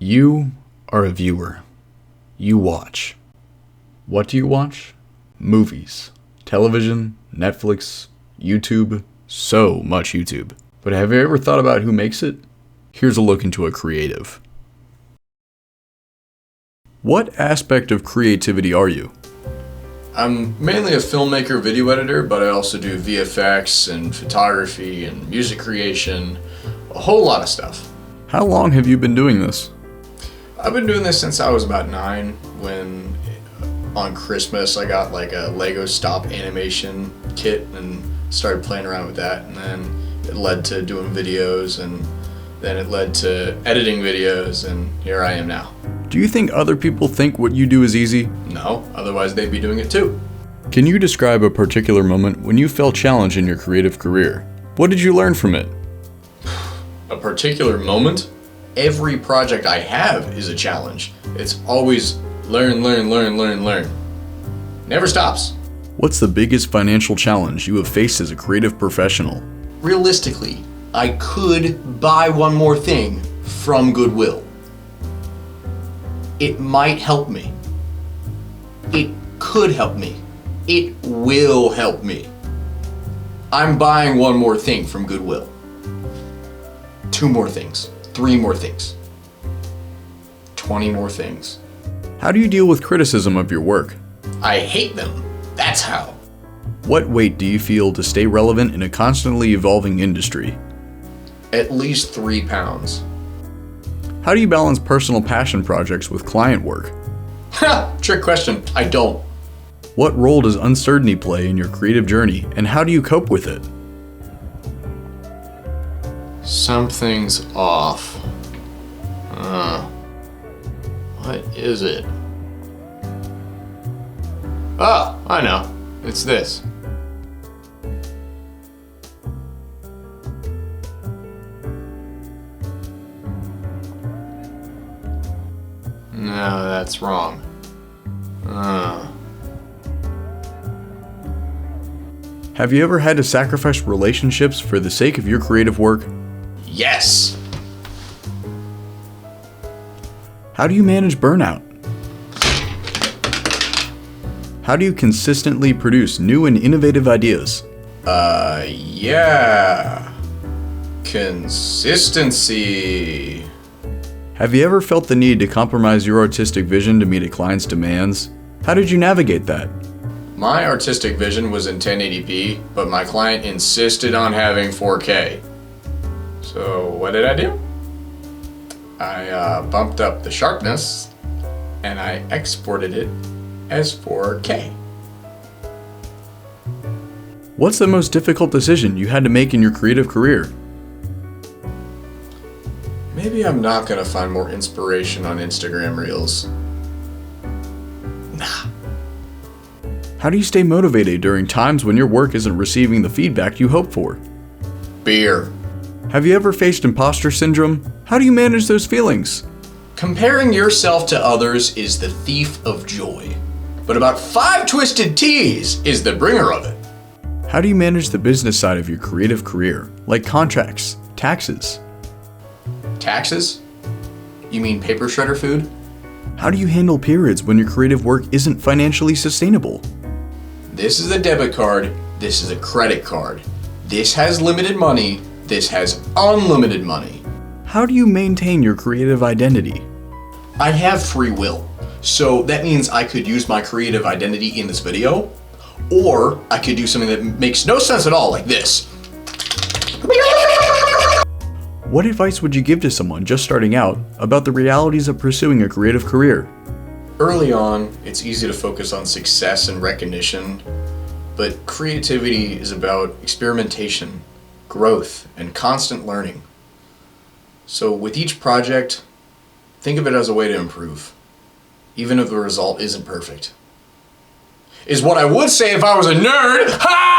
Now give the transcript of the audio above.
You are a viewer. You watch. What do you watch? Movies, television, Netflix, YouTube, so much YouTube. But have you ever thought about who makes it? Here's a look into a creative. What aspect of creativity are you? I'm mainly a filmmaker, video editor, but I also do VFX and photography and music creation, a whole lot of stuff. How long have you been doing this? I've been doing this since I was about 9, when on Christmas I got like a Lego stop animation kit and started playing around with that, and then it led to doing videos, and then it led to editing videos, and here I am now. Do you think other people think what you do is easy? No, otherwise they'd be doing it too. Can you describe a particular moment when you felt challenged in your creative career? What did you learn from it? A particular moment? Every project I have is a challenge. It's always learn. Never stops. What's the biggest financial challenge you have faced as a creative professional? Realistically, I could buy one more thing from Goodwill. It might help me. It could help me. It will help me. I'm buying one more thing from Goodwill. 2 more things. 3 more things. 20 more things. How do you deal with criticism of your work? I hate them. That's how. What weight do you feel to stay relevant in a constantly evolving industry? At least 3 pounds. How do you balance personal passion projects with client work? Ha! Trick question. I don't. What role does uncertainty play in your creative journey, and how do you cope with it? Something's off. What is it? Oh, I know. It's this. No, that's wrong. Have you ever had to sacrifice relationships for the sake of your creative work? Yes! How do you manage burnout? How do you consistently produce new and innovative ideas? Yeah. Consistency. Have you ever felt the need to compromise your artistic vision to meet a client's demands? How did you navigate that? My artistic vision was in 1080p, but my client insisted on having 4K. So what did I do? I bumped up the sharpness and I exported it as 4K. What's the most difficult decision you had to make in your creative career? Maybe I'm not gonna find more inspiration on Instagram Reels. Nah. How do you stay motivated during times when your work isn't receiving the feedback you hope for? Beer. Have you ever faced imposter syndrome? How do you manage those feelings? Comparing yourself to others is the thief of joy, but about 5 twisted T's is the bringer of it. How do you manage the business side of your creative career, like contracts, taxes? Taxes? You mean paper shredder food? How do you handle periods when your creative work isn't financially sustainable? This is a debit card, this is a credit card. This has limited money, this has unlimited money. How do you maintain your creative identity? I have free will, so that means I could use my creative identity in this video, or I could do something that makes no sense at all, like this. What advice would you give to someone just starting out about the realities of pursuing a creative career? Early on, it's easy to focus on success and recognition, but creativity is about experimentation, growth, and constant learning. So with each project, think of it as a way to improve, even if the result isn't perfect. Is what I would say if I was a nerd. Ha!